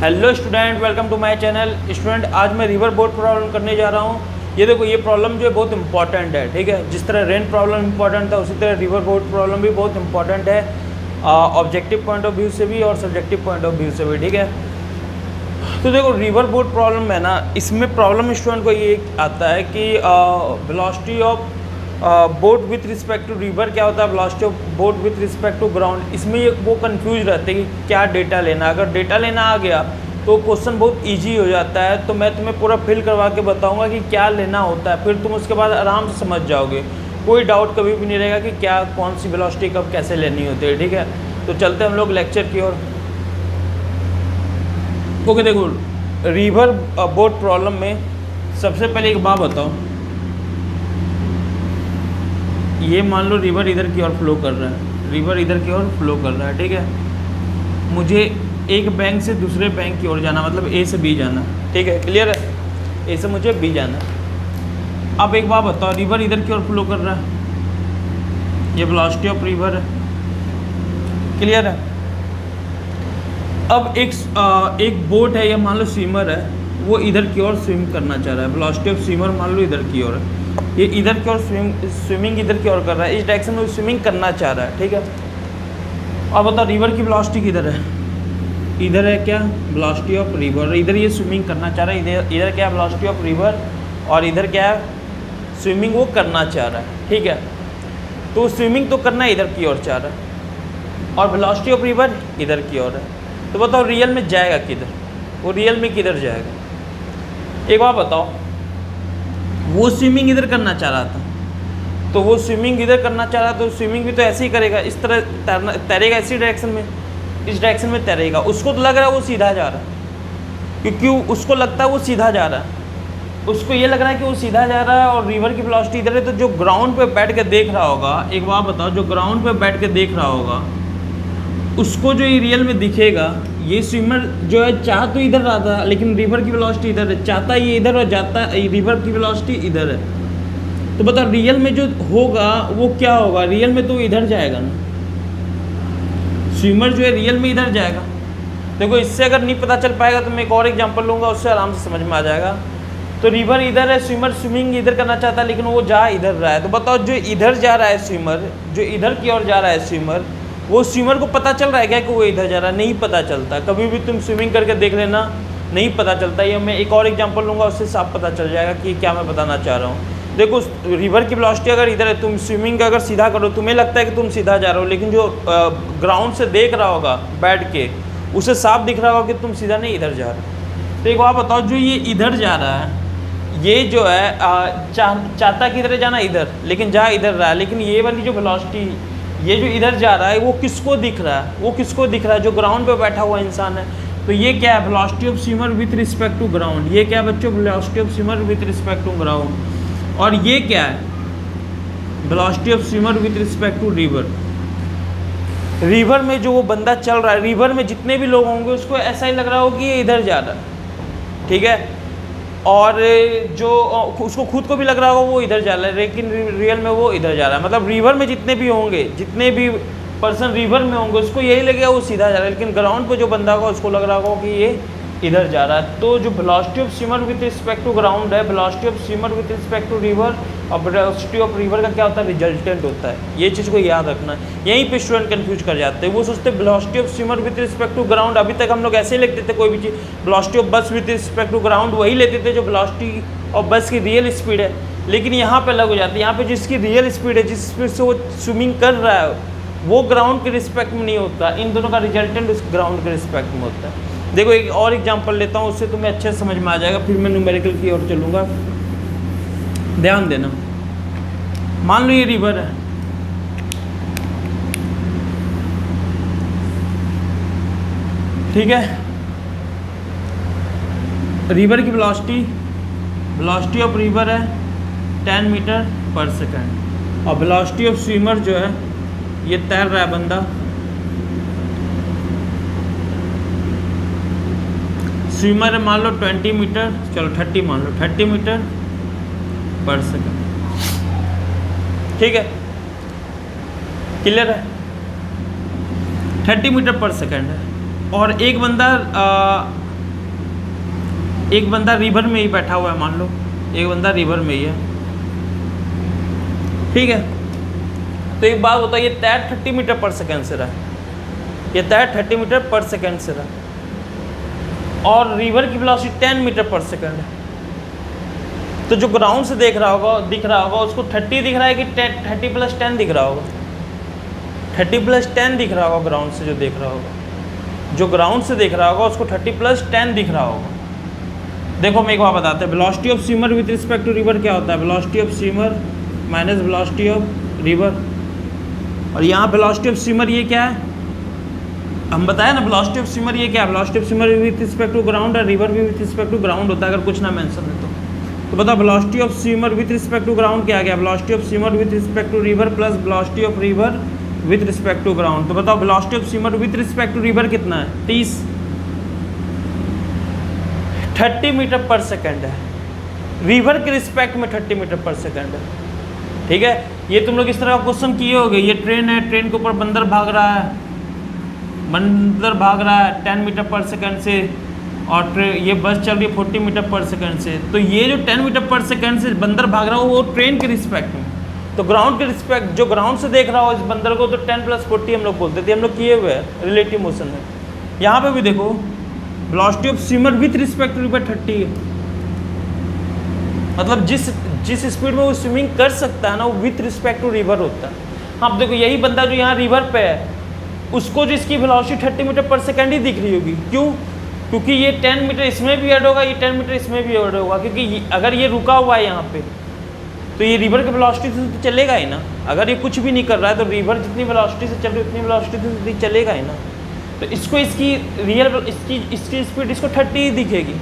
Hello student, welcome to my channel. Student, आज मैं river boat problem करने जा रहा हूँ। ये देखो, ये प्रॉब्लम जो है बहुत इंपॉर्टेंट है, ठीक है। जिस तरह रेन प्रॉब्लम इंपॉर्टेंट था, उसी तरह रिवर बोट प्रॉब्लम भी बहुत इंपॉर्टेंट है, ऑब्जेक्टिव पॉइंट ऑफ व्यू से भी और सब्जेक्टिव पॉइंट ऑफ व्यू से भी, ठीक है। तो देखो, रिवर बोट प्रॉब्लम है ना, इसमें प्रॉब्लम स्टूडेंट को ये आता है कि velocity of boat with respect to river क्या होता है, velocity of boat with respect to ground. इसमें ये वो कंफ्यूज रहते हैं कि क्या डेटा लेना। अगर डेटा लेना आ गया तो क्वेश्चन बहुत इजी हो जाता है। तो मैं तुम्हें पूरा फिल करवा के बताऊंगा कि क्या लेना होता है, फिर तुम उसके बाद आराम से समझ जाओगे। कोई डाउट कभी भी नहीं रहेगा कि क्या कौन सी वेलोसिटी कब कैसे लेनी होती है, ठीक है। तो चलते हम लोग लेक्चर की ओर। ओके, देखो, रिवर बोट प्रॉब्लम में सबसे पहले एक बात बताओ। ये मान लो रिवर इधर की ओर फ्लो कर रहा है, रिवर इधर की ओर फ्लो कर रहा है, ठीक है। मुझे एक बैंक से दूसरे बैंक की ओर जाना, मतलब ए से बी जाना, ठीक है। क्लियर है? ए से मुझे बी जाना। अब एक बात बताओ, रिवर इधर की ओर फ्लो कर रहा है, ये वेलोसिटी ऑफ रिवर है। क्लियर है? अब एक बोट है, या मान लो स्विमर है, वो इधर की ओर स्विम करना चाह रहा है। वेलोसिटी ऑफ स्विमर मान लो इधर की ओर है, ये इधर की ओर स्विमिंग इधर की ओर कर रहा है, इस डायरेक्शन में स्विमिंग करना चाह रहा है, ठीक है। अब बताओ रिवर की वेलोसिटी किधर है? इधर है क्या वेलोसिटी ऑफ रिवर, इधर ये स्विमिंग करना चाह रहा है, इधर क्या वेलोसिटी ऑफ रिवर, और इधर क्या है स्विमिंग वो करना चाह रहा है, ठीक है। तो स्विमिंग तो करना इधर की ओर चाह रहा है, और वेलोसिटी ऑफ रिवर इधर की ओर है। तो बताओ रियल में जाएगा किधर? वो रियल में किधर जाएगा? एक बात बताओ, वो स्विमिंग इधर करना चाह रहा था, तो वो स्विमिंग इधर करना चाह रहा था, तो स्विमिंग भी तो ऐसे ही करेगा, इस तरह तैरेगा, इसी डायरेक्शन में, इस डायरेक्शन में तैरेगा। उसको तो लग रहा है वो सीधा जा रहा है, क्योंकि उसको लगता है वो सीधा जा रहा है, उसको ये लग रहा है कि वो सीधा जा रहा है, और रिवर की वेलोसिटी इधर है। तो जो ग्राउंड पे बैठ के देख रहा होगा, एक बात बताओ, जो ग्राउंड पे बैठ के देख रहा होगा, उसको जो ये रियल में दिखेगा, ये स्विमर जो है चाह तो इधर रहा था, लेकिन रिवर की वेलोसिटी इधर है, चाहता ये इधर और जाता रिवर की वेलोसिटी इधर है। तो बताओ रियल में जो होगा वो क्या होगा? रियल में तो इधर जाएगा ना, स्विमर जो है रियल में इधर जाएगा। देखो, इससे अगर नहीं पता चल पाएगा तो मैं एक और एग्जांपल लूँगा, उससे आराम से समझ में आ जाएगा। तो रिवर इधर है, स्विमर स्विमिंग इधर करना चाहता है, लेकिन वो जा इधर रहा है। तो बताओ जो इधर जा रहा है स्विमर, जो इधर की ओर जा रहा है स्विमर, वो स्विमर को पता चल रहा है क्या कि वो इधर जा रहा है? नहीं पता चलता। कभी भी तुम स्विमिंग करके देख लेना, नहीं पता चलता। ये मैं एक और एग्जांपल लूँगा, उससे साफ पता चल जाएगा कि क्या मैं बताना चाह रहा हूँ। देखो, रिवर की वेलोसिटी अगर इधर है, तुम स्विमिंग अगर सीधा करो, तुम्हें लगता है कि तुम सीधा जा रहे हो, लेकिन जो ग्राउंड से देख रहा होगा बैठ के, उसे साफ दिख रहा होगा कि तुम सीधा नहीं इधर जा रहे। तो एक बात बताओ, जो ये इधर जा रहा है, ये जो है चाहता किधर है? जाना इधर, लेकिन जा इधर रहा है। लेकिन ये वाली जो वेलोसिटी, ये जो इधर जा रहा है, वो किसको दिख रहा है? वो किसको दिख रहा है? जो ग्राउंड पे बैठा हुआ इंसान है। तो ये क्या है? Velocity of swimmer with respect to ground. ये क्या बच्चों? Velocity of swimmer with respect to ground. और ये क्या है? Velocity of swimmer with respect to river. River में जो वो बंदा चल रहा है, रिवर में जितने भी लोग होंगे, उसको ऐसा ही लग रहा होगा कि ये इधर जा रहा है, ठीक है। और जो उसको खुद को भी लग रहा होगा वो इधर जा रहा है, लेकिन रियल में वो इधर जा रहा है। मतलब रिवर में जितने भी होंगे, जितने भी पर्सन रिवर में होंगे, उसको यही लगेगा वो सीधा जा रहा है, लेकिन ग्राउंड पे जो बंदा होगा उसको लग रहा होगा कि ये इधर जा रहा है। तो जो velocity of swimmer with respect to ground है, velocity of swimmer with respect to river, और वेलोसिटी ऑफ रिवर का क्या होता है? रिजल्टेंट होता है। ये चीज़ को याद रखना है। यहीं पे स्टूडेंट कंफ्यूज कर जाते हैं। वो सोचते हैं velocity of swimmer with respect to ground. अभी तक हम लोग ऐसे ही लिखते थे कोई भी चीज़, वेलोसिटी ऑफ बस विथ रिस्पेक्ट टू ग्राउंड वही लेते थे जो वेलोसिटी ऑफ बस की रियल स्पीड है। लेकिन यहाँ पे अलग हो जाती है। यहाँ पे जिसकी रियल स्पीड है, जिस स्पीड से वो स्विमिंग कर रहा है, वो ग्राउंड के रिस्पेक्ट में नहीं होता। इन दोनों का रिजल्टेंट उस ग्राउंड के रिस्पेक्ट में होता है। देखो, एक और एग्जांपल लेता हूँ, उससे तुम्हें अच्छे से समझ में आ जाएगा, फिर मैं न्यूमेरिकल की ओर चलूँगा। ध्यान देना। मान लो ये रिवर है, ठीक है। रिवर की वेलोसिटी ऑफ रिवर है 10 मीटर पर सेकेंड, और वेलोसिटी ऑफ स्विमर जो है, ये तैर रहा है बंदा, स्विमर है मान लो 20 मीटर, चलो 30 मान लो, 30 मीटर पर सेकेंड, ठीक है। क्लियर है? 30 मीटर पर सेकेंड है। और एक बंदा एक बंदा रिवर में ही बैठा हुआ है, मान लो एक बंदा रिवर में ही है, ठीक है। तो एक बात बताइए, तैर 30 मीटर पर सेकेंड से रहा है, ये तैर 30 मीटर पर सेकेंड से रहा और रिवर की वेलोसिटी 10 मीटर पर सेकेंड है। तो जो ग्राउंड से दिख रहा होगा उसको 30 दिख रहा है कि 30 + 10 दिख रहा होगा? 30 + 10 दिख रहा होगा ग्राउंड से, जो देख रहा होगा, जो ग्राउंड से देख रहा होगा उसको 30 + 10 दिख रहा होगा। देखो हम एक बार बताते हैं, velocity of swimmer with respect to river क्या होता है? Velocity of swimmer minus velocity of river. और यहाँ वेलोसिटी ऑफ स्विमर ये क्या है, हम बताया ना, वेलोसिटी ऑफ स्विमर ये क्या है? Velocity of swimmer with respect to ground और रिवर भी विथ रिस्पेक्ट टू ग्राउंड होता है, अगर कुछ ना मेंशन है तो बताओ velocity of swimmer with respect to ground क्या आ गया? Velocity of swimmer with respect to river plus velocity of river with respect to ground. तो बताओ velocity of swimmer with respect to river कितना है? 30 मीटर पर सेकेंड है, river के respect में 30 मीटर पर सेकेंड है, ठीक है। ये तुम लोग इस तरह का क्वेश्चन किए होगे, ये ट्रेन है, ट्रेन के ऊपर बंदर भाग रहा है, बंदर भाग रहा है 10 मीटर पर सेकेंड से, और ये बस चल रही है 40 मीटर पर सेकेंड से। तो ये जो 10 मीटर पर सेकेंड से बंदर भाग रहा हो वो ट्रेन के रिस्पेक्ट में, तो ग्राउंड के रिस्पेक्ट, जो ग्राउंड से देख रहा हो इस बंदर को, तो 10 + 40 हम लोग बोलते थे, हम लोग किए हुए हैं रिलेटिव मोशन में। यहाँ पे भी देखो velocity of swimmer with respect to river 30 है, मतलब जिस स्पीड में वो स्विमिंग कर सकता है ना, वो विथ रिस्पेक्ट टू रिवर होता है। हाँ देखो यही बंदा जो यहाँ रिवर पे है, उसको जो इसकी वेलोसिटी 30 मीटर पर सेकेंड ही दिख रही होगी, क्यों? क्योंकि ये 10 मीटर इसमें भी ऐड होगा, ये 10 मीटर इसमें भी ऐड होगा, क्योंकि अगर ये रुका हुआ है यहाँ पे तो ये रिवर की वेलोसिटी से तो चलेगा ही ना। अगर ये कुछ भी नहीं कर रहा है तो रिवर जितनी वेलोसिटी से चल रही है उतनी वेलोसिटी से चलेगा ही ना। तो इसको इसकी रियल इसकी स्पीड इसको 30 ही दिखेगी।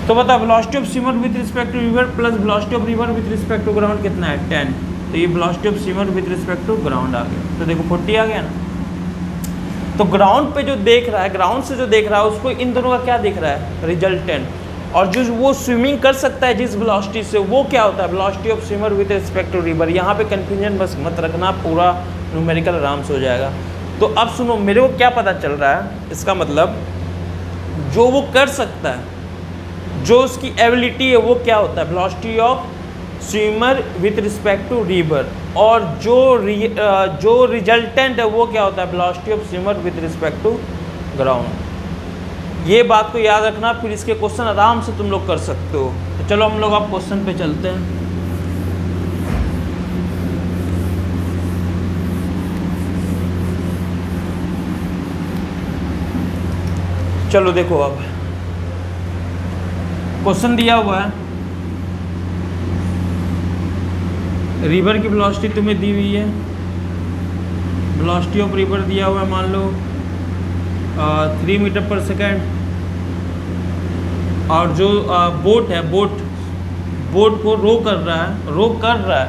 तो बता velocity of swimmer with respect to river plus velocity of river with respect to ground कितना है? 10। तो ये velocity of swimmer with respect to ground आ गया, तो देखो 40 आ गया ना। तो ग्राउंड पे जो देख रहा है, ग्राउंड से जो देख रहा है उसको इन दोनों का क्या दिख रहा है? रिजल्टेंट। और जो वो स्विमिंग कर सकता है जिस वेलोसिटी से, वो क्या होता है? Velocity of swimmer with respect to river. यहाँ पे कन्फ्यूजन बस मत रखना, पूरा न्यूमेरिकल आराम से हो जाएगा। तो अब सुनो, मेरे को क्या पता चल रहा है, इसका मतलब जो वो कर सकता है, जो उसकी एबिलिटी है, वो क्या होता है? Velocity of swimmer with respect to river. और जो रिजल्टेंट है वो क्या होता है? Velocity of swimmer with respect to ground. ये बात को याद रखना, फिर इसके क्वेश्चन आराम से तुम लोग कर सकते हो। तो चलो हम लोग अब क्वेश्चन पे चलते हैं। चलो देखो, अब क्वेश्चन दिया हुआ है, रिवर की वेलोसिटी तुम्हें दी हुई है, वेलोसिटी ऑफ रिवर दिया हुआ है मान लो 3 मीटर पर सेकेंड, और जो बोट है, बोट को रो कर रहा है,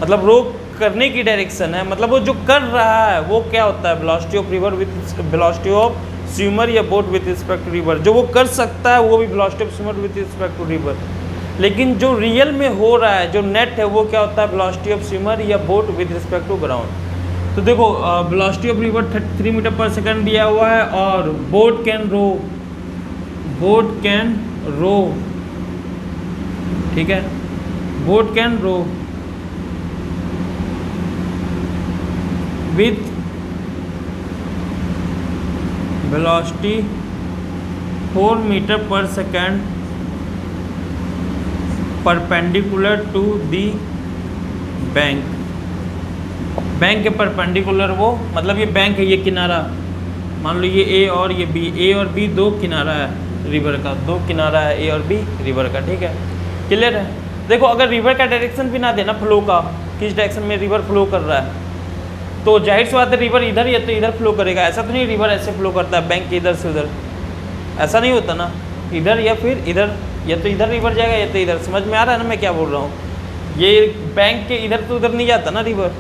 मतलब रो करने की डायरेक्शन है, मतलब वो जो कर रहा है वो क्या होता है? Velocity of river with velocity of swimmer या boat with respect to river. जो वो कर सकता है वो भी velocity of swimmer with respect to river. लेकिन जो रियल में हो रहा है, जो नेट है, वो क्या होता है? वेलोसिटी ऑफ स्विमर या boat with respect to ground. तो देखो velocity of river 3 meter per second दिया हुआ है, और बोट कैन रो, ठीक है, boat can row with velocity 4 metre per second perpendicular to the bank. Bank के परपेंडिकुलर, वो मतलब ये बैंक है, ये किनारा, मान लो ये ए और ये बी, ए और बी दो किनारा है रिवर का, दो किनारा है ए और बी रिवर का, ठीक है, क्लियर है। देखो अगर रिवर का डायरेक्शन भी ना देना, फ्लो का, किस डायरेक्शन में रिवर फ्लो कर रहा है, तो जाहिर सी बात है रिवर इधर या तो इधर फ्लो करेगा। ऐसा तो नहीं रिवर ऐसे फ्लो करता है बैंक के इधर से उधर, ऐसा नहीं होता ना, इधर या फिर इधर, या तो इधर रिवर जाएगा या तो इधर। समझ में आ रहा है ना मैं क्या बोल रहा हूँ? ये बैंक के इधर तो उधर नहीं जाता ना रिवर,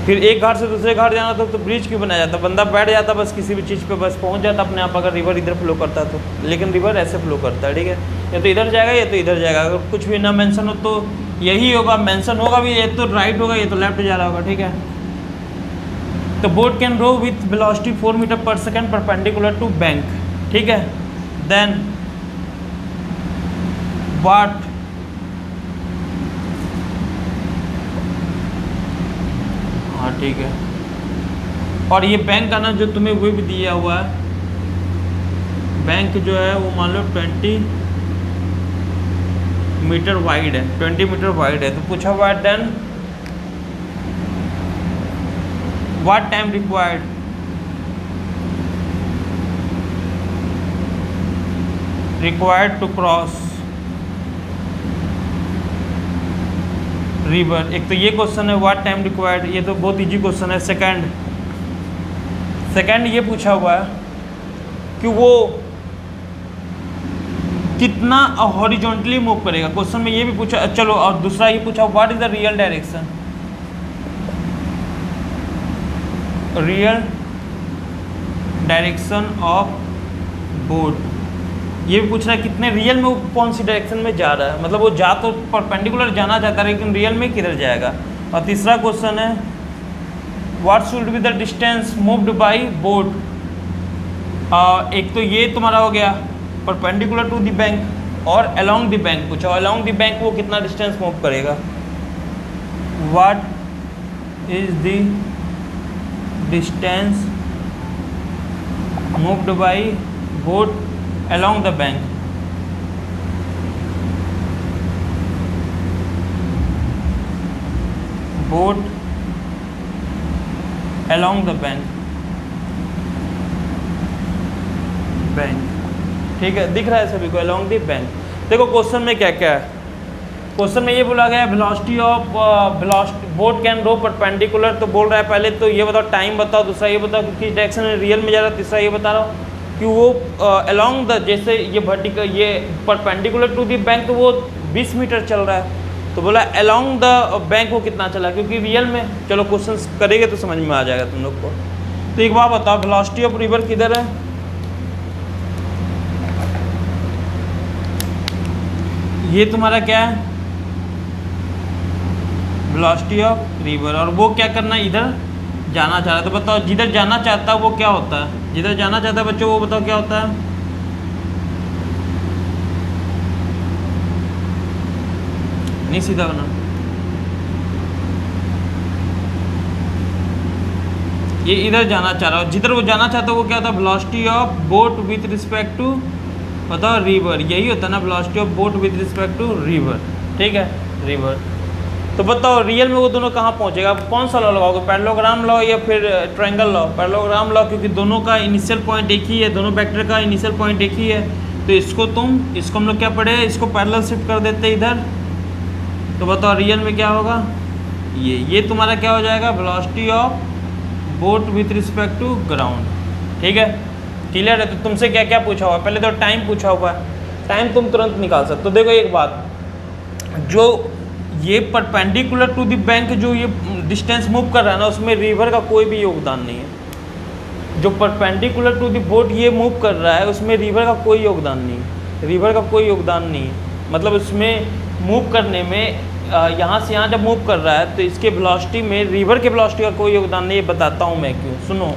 फिर एक घाट से दूसरे घाट जाना था तो ब्रिज क्यों बनाया जाता? बंदा बैठ जाता बस किसी भी चीज़ पे, बस पहुंच जाता अपने आप, अगर रिवर इधर फ्लो करता तो। लेकिन रिवर ऐसे फ्लो करता है, ठीक है, या तो इधर जाएगा या तो इधर जाएगा। अगर कुछ भी ना मेंशन हो तो यही होगा, मेंशन होगा भी, ये तो राइट होगा, ये तो लेफ्ट जा रहा होगा, ठीक है। तो boat can row with velocity 4 metre per second perpendicular to bank, ठीक है। देन व्हाट हाँ ठीक है। और ये बैंक का ना जो तुम्हें वो भी दिया हुआ है, बैंक जो है वो मान लो 20 मीटर वाइड है, 20 मीटर वाइड है। तो पूछा हुआ है then what time required, to cross river. एक तो ये क्वेश्चन है व्हाट टाइम रिक्वायर्ड, ये तो बहुत इजी क्वेश्चन है। सेकंड ये पूछा हुआ है कि वो कितना हॉरिजॉन्टली मूव करेगा। क्वेश्चन में ये भी पूछा। चलो और दूसरा ये पूछा what is the real direction, of boat. ये भी पूछ रहा है कितने रियल में वो कौन सी डायरेक्शन में जा रहा है, मतलब वो जा तो परपेंडिकुलर जाना चाहता है लेकिन रियल में किधर जाएगा। और तीसरा क्वेश्चन है what should be the distance moved by boat. एक तो ये तुम्हारा हो गया परपेंडिकुलर टू द बैंक, और अलोंग द बैंक पूछा। अलोंग द बैंक वो कितना डिस्टेंस मूव करेगा। What is the distance moved by boat along the bank। boat along the bank। ठीक है, दिख रहा है सभी को along the bank। देखो क्वेश्चन में क्या क्या है। क्वेश्चन में ये बोला गया है velocity of boat can row perpendicular. तो बोल रहा है पहले तो ये बताओ टाइम बताओ, दूसरा ये बताओ कि किस डायरेक्शन में रियल में जा रहा है, तीसरा ये बता रहा हूँ कि वो अलोंग द, जैसे ये वर्टिकल ये परपेंडिकुलर टू द बैंक तो वो 20 मीटर चल रहा है। तो बोला अलोंग द बैंक वो कितना चला, क्योंकि रियल में। चलो क्वेश्चन करेंगे तो समझ में आ जाएगा तुम लोग को। तो एक बात बताओ वेलोसिटी ऑफ रिवर किधर है, ये तुम्हारा क्या है वेलोसिटी ऑफ रिवर, और वो क्या करना है इधर जाना चाह रहा है। तो बताओ जिधर जाना चाहता है वो क्या होता है, जिधर जाना चाहता है बच्चों वो बताओ क्या होता है। नहीं सीधा बना, ये इधर जाना चाह रहा है, जिधर वो जाना चाहता है वो क्या होता है velocity of boat with respect to बताओ रिवर। यही होता है ना velocity of boat with respect to river. ठीक है रिवर। तो बताओ रियल में वो दोनों कहाँ पहुँचेगा, कौन सा लॉ लगाओगे, पैरेललोग्राम लॉ या फिर ट्रायंगल लॉ। पैरेललोग्राम लॉ क्योंकि दोनों का इनिशियल पॉइंट एक ही है, दोनों वेक्टर का इनिशियल पॉइंट एक ही है। तो इसको हम लोग क्या पढ़े, इसको पैरेलल शिफ्ट कर देते हैं इधर। तो बताओ रियल में क्या होगा, ये तुम्हारा क्या हो जाएगा velocity of boat with respect to ground. ठीक है क्लियर है। तो तुमसे क्या क्या पूछा हुआ है, पहले तो टाइम पूछा हुआ है, टाइम तुम तुरंत निकाल सकते हो। देखो एक बात, जो ये परपेंडिकुलर टू द बैंक जो ये डिस्टेंस मूव कर रहा है ना, उसमें रिवर का कोई भी योगदान नहीं है। जो परपेंडिकुलर टू द बोट ये मूव कर रहा है उसमें रिवर का कोई योगदान नहीं है, रिवर का कोई योगदान नहीं है। मतलब उसमें मूव करने में यहाँ से यहाँ जब मूव कर रहा है तो इसके वेलोसिटी में रिवर के वेलोसिटी का कोई योगदान नहीं है। बताता हूँ मैं क्यों, सुनो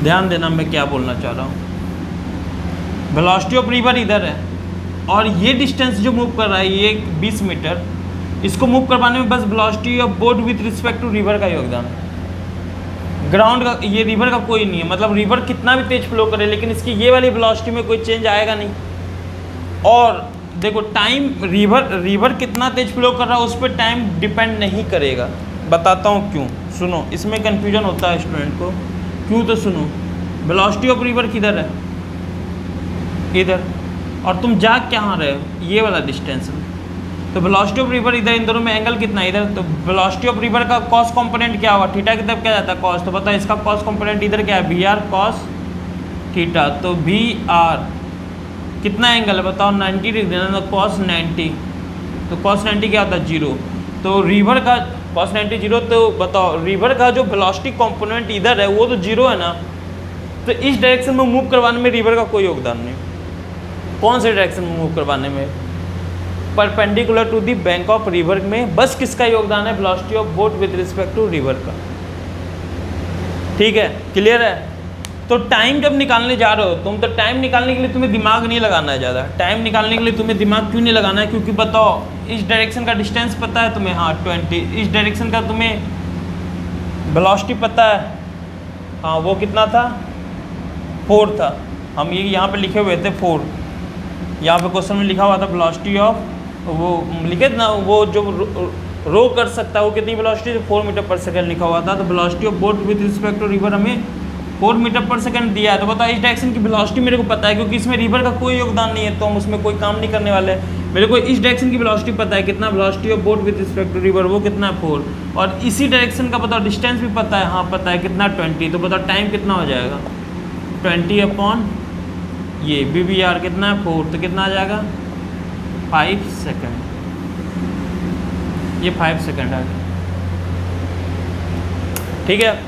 ध्यान देना मैं क्या बोलना चाह रहा हूँ। वेलोसिटी ऑफ रिवर इधर है और ये डिस्टेंस जो मूव कर रहा है ये 20 मीटर, इसको मूव करवाने में बस velocity of boat with respect to river का योगदान है। ग्राउंड का ये रिवर का कोई नहीं है। मतलब रिवर कितना भी तेज फ्लो करे लेकिन इसकी ये वाली वेलोसिटी में कोई चेंज आएगा नहीं। और देखो टाइम रिवर कितना तेज फ्लो कर रहा है उस पर टाइम डिपेंड नहीं करेगा। बताता हूँ क्यों, सुनो इसमें कन्फ्यूजन होता है स्टूडेंट को। क्यों तो सुनो, वेलोसिटी ऑफ रिवर किधर है, इधर, और तुम जा कहाँ रहे हो, ये वाला डिस्टेंस में। तो वेलोसिटी ऑफ रिवर इधर, इन दोनों में एंगल कितना है इधर। तो वेलोसिटी ऑफ रिवर का कॉस कंपोनेंट क्या हुआ, थीटा की तरफ क्या जाता है कॉस। तो पता है इसका कॉस कंपोनेंट इधर क्या है, वी आर कॉस थीटा। तो वी आर कितना एंगल है बताओ, 90 डिग्री ना, कॉस 90। तो कॉस 90 क्या होता है, 0। तो रिवर का कॉस 90 0। तो बताओ रिवर का जो वेलोसिटी कंपोनेंट इधर है वो तो 0 है ना। तो इस डायरेक्शन में मूव करवाने में रिवर का कोई योगदान नहीं। कौन से डायरेक्शन में मूव करवाने में, perpendicular to the bank of river में बस किसका योगदान है, velocity of boat with respect to river का। ठीक है क्लियर है। तो टाइम जब निकालने जा रहे हो तुम, तो टाइम निकालने के लिए तुम्हें दिमाग नहीं लगाना है ज़्यादा। टाइम निकालने के लिए तुम्हें दिमाग क्यों नहीं लगाना है? क्योंकि बताओ इस डायरेक्शन का डिस्टेंस पता है तुम्हें, हाँ 20, इस डायरेक्शन का तुम्हें वेलोसिटी पता है, हाँ वो कितना था 4 था। हम ये यहाँ पे लिखे हुए थे 4, यहाँ पे क्वेश्चन में लिखा हुआ था वेलोसिटी ऑफ, वो लिखे ना वो जो रो कर सकता है वो कितनी वेलोसिटी, 4 मीटर पर सेकंड लिखा हुआ था। तो velocity of boat with respect to river हमें 4 मीटर पर सेकंड दिया है। तो बताओ इस डायरेक्शन की वेलोसिटी मेरे को पता है, क्योंकि इसमें रिवर का कोई योगदान नहीं है तो हम उसमें कोई काम नहीं करने वाले। मेरे को इस डायरेक्शन की वेलोसिटी पता है कितना, velocity of boat with respect to river वो कितना है 4, और इसी डायरेक्शन का बताओ डिस्टेंस भी पता है, हाँ पता है कितना 20। तो बताओ टाइम कितना हो जाएगा 20 अपॉन ये BBR कितना है 4, तो कितना आ जाएगा 5 सेकेंड। ये 5 सेकेंड आ गया, ठीक है।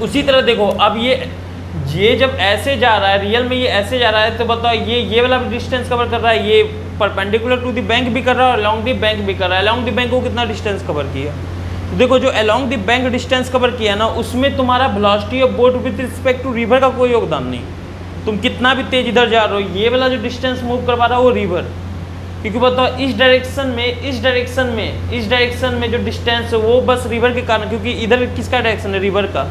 उसी तरह देखो अब ये जब ऐसे जा रहा है, रियल में ये ऐसे जा रहा है, तो बताओ ये वाला डिस्टेंस कवर कर रहा है, ये परपेंडिकुलर टू द बैंक भी कर रहा है और अलॉन्ग द बैंक भी कर रहा है। अलॉन्ग द बैंक को कितना डिस्टेंस कवर किया, तो देखो जो along the bank distance cover किया ना, उसमें तुम्हारा velocity of boat with respect to river का कोई योगदान नहीं। तुम कितना भी तेज इधर जा रहे हो, ये वाला जो डिस्टेंस मूव करवा रहा है वो रिवर, क्योंकि बताओ इस डायरेक्शन में जो डिस्टेंस है वो बस रिवर के कारण, क्योंकि इधर किसका डायरेक्शन है, रिवर का।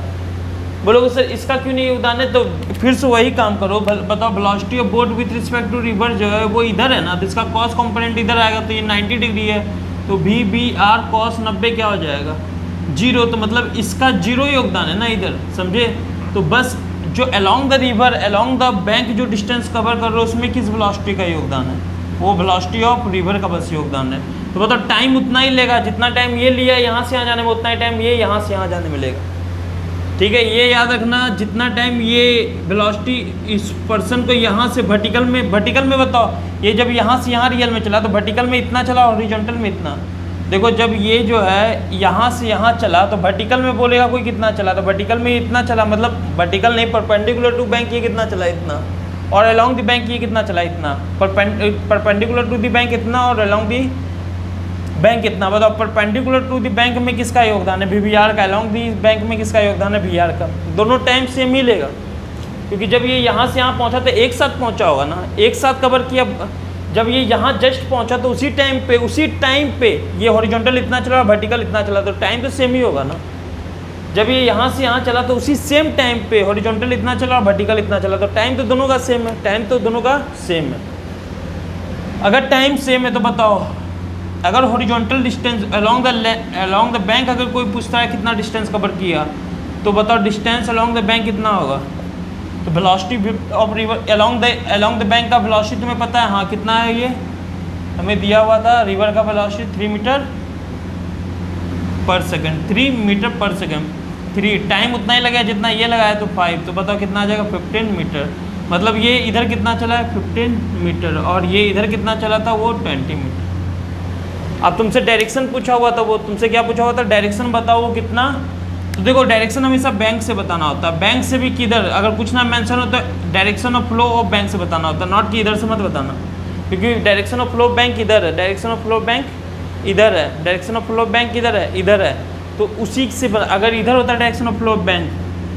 बोलोगे सर इसका क्यों नहीं योगदान है, तो फिर से वही काम करो, बताओ velocity of boat with respect to river जो है वो इधर है ना, तो इसका कॉस कंपोनेंट इधर आएगा, तो ये 90 डिग्री है, तो VBR cos 90 क्या हो जाएगा 0। तो मतलब इसका 0 योगदान है ना इधर, समझे। तो बस जो along the river, along the bank जो डिस्टेंस कवर कर रहे हो उसमें किस वेलोसिटी का योगदान है, वो वेलोसिटी ऑफ रिवर का बस योगदान है। तो बताओ टाइम उतना ही लेगा जितना टाइम ये लिया यहाँ से यहाँ जाने में, उतना ही टाइम ये यहाँ से यहाँ जाने में लेगा, ठीक है। ये याद रखना, जितना टाइम ये वेलोसिटी इस पर्सन को यहाँ से वर्टिकल में बताओ, ये जब यहाँ से यहाँ रियल में चला तो वर्टिकल में इतना चला, हॉरिजॉन्टल में इतना। देखो जब ये जो है यहाँ से यहाँ चला तो वर्टिकल में बोलेगा कोई कितना चला, तो वर्टिकल में इतना चला, मतलब वर्टिकल नहीं परपेंडिकुलर टू बैंक ये कितना चला इतना, और अलॉन्ग द बैंक ये कितना चला इतना, परपेंडिकुलर टू द बैंक इतना और अलॉन्ग द बैंक इतना। बताओ परपेंडिकुलर टू द बैंक में किसका योगदान है, VBR का, अलॉन्ग द बैंक में किसका योगदान है, VR का। दोनों टाइम सेम ही लेगा, क्योंकि जब ये यहाँ से यहाँ पहुँचा तो एक साथ पहुँचा होगा ना, एक साथ कवर किया। जब ये यहाँ जस्ट पहुँचा तो उसी टाइम पे ये हॉरिजॉन्टल इतना चला, वर्टिकल इतना चला, तो टाइम तो सेम ही होगा ना। जब ये यहाँ से यहाँ चला तो उसी सेम टाइम पे हॉरिजॉन्टल इतना चला और वर्टिकल इतना चला, तो टाइम तो दोनों का सेम है, टाइम तो दोनों का सेम है। अगर टाइम सेम है तो बताओ, अगर horizontal distance along the bank अगर कोई पूछता है कितना डिस्टेंस कवर किया, तो बताओ डिस्टेंस अलॉन्ग द बैंक कितना होगा। तो velocity of river along the bank का वेलोसिटी तुम्हें पता है, हाँ कितना है, ये हमें दिया हुआ था, रिवर का velocity 3 meter per second, 3 meter per second. 3 time उतना ही लगा जितना ये लगाया, तो 5, तो बताओ कितना आ जाएगा 15 मीटर। मतलब ये इधर कितना चला है 15 मीटर, और ये इधर कितना चला था वो 20 मीटर। अब तुमसे डायरेक्शन पूछा हुआ था, वो तुमसे क्या पूछा हुआ था, डायरेक्शन बताओ वो कितना। तो देखो डायरेक्शन हमेशा बैंक से बताना होता है, बैंक से भी किधर अगर कुछ ना मेंशन हो तो direction of flow of bank से बताना होता है, नॉट कि इधर से मत बताना, क्योंकि डायरेक्शन ऑफ फ्लो बैंक इधर है, डायरेक्शन ऑफ फ्लो बैंक इधर है, डायरेक्शन ऑफ फ्लो बैंक इधर है, तो उसी से अगर इधर होता है डायरेक्शन ऑफ फ्लो बैंक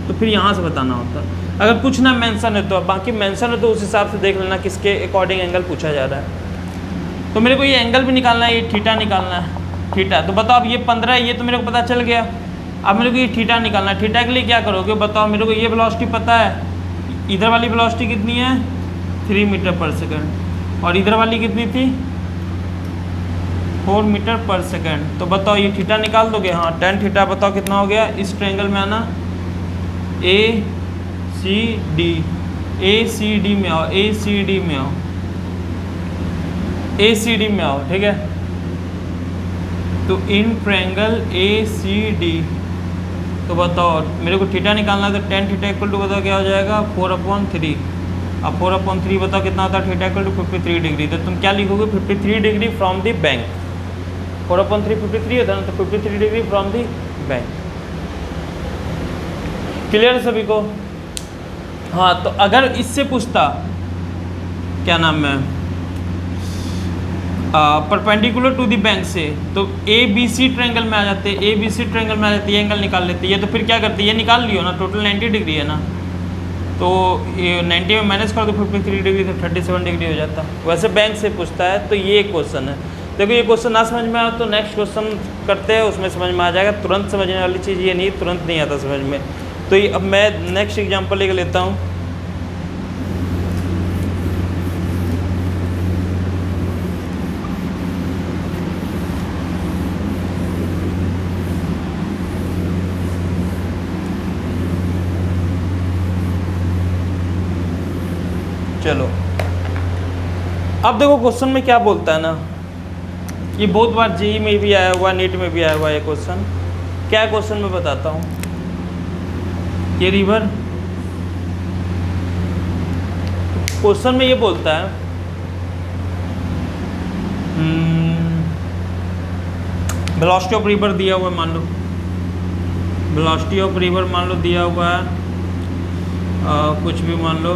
तो फिर यहाँ से बताना होता। अगर कुछ ना मेंशन है तो, बाकी मेंशन है तो उस हिसाब से देख लेना किसके अकॉर्डिंग एंगल पूछा जा रहा है। तो मेरे को ये एंगल भी निकालना है, ये थीटा निकालना है, थीटा। तो बताओ अब ये 15 है, ये तो मेरे को पता चल गया। अब मेरे को ये थीटा निकालना है, थीटा के लिए क्या करोगे बताओ। मेरे को ये वेलोसिटी पता है, इधर वाली वेलोसिटी कितनी है 3 मीटर पर सेकंड, और इधर वाली कितनी थी 4 मीटर पर सेकंड। तो बताओ ये थीटा निकाल दोगे, हाँ tan थीटा बताओ कितना हो गया। इस ट्रायंगल में आना, ACD में आओ, ACD में आओ, ठीक है। तो इन ट्रायंगल ACD, तो बताओ मेरे को थीटा निकालना है, तो tan थीटा इक्वल टू बताओ क्या हो जाएगा 4/3। अब 4/3 बताओ कितना होता है, थीटा इक्वल टू 53 डिग्री। तो तुम क्या लिखोगे 53 डिग्री फ्रॉम द बैंक, 4/3 53 होता है ना, तो 53 degree from the bank. Clear है सभी को। हाँ तो अगर इससे पूछता क्या नाम है परपेंडिकुलर टू दी बैंक से, तो ABC ट्रायंगल में आ जाते, ABC ट्रायंगल में आ जाते, ये एंगल निकाल लेते। ये तो फिर क्या करते, ये निकाल लियो ना, टोटल 90 डिग्री है ना, तो ये 90 में माइनस कर दो 53 डिग्री तो 37 डिग्री हो जाता। वैसे बैंक से पूछता है, तो ये एक क्वेश्चन है। देखो ये क्वेश्चन ना समझ में आया तो नेक्स्ट क्वेश्चन करते हैं, उसमें समझ में आ जाएगा। तुरंत समझने वाली चीज़ ये नहीं, तुरंत नहीं आता समझ में। तो ये अब मैं नेक्स्ट एग्जाम्पल लेकर लेता हूँ। चलो अब देखो क्वेश्चन में क्या बोलता है ना, ये बहुत बार जेईई में भी आया हुआ, नीट में भी आया हुआ है क्वेश्चन। क्या क्वेश्चन में बताता हूँ। ये रिवर क्वेश्चन में ये बोलता है वेलोसिटी ऑफ रिवर दिया हुआ है, मान लो वेलोसिटी ऑफ रिवर मान लो दिया हुआ है कुछ भी मान लो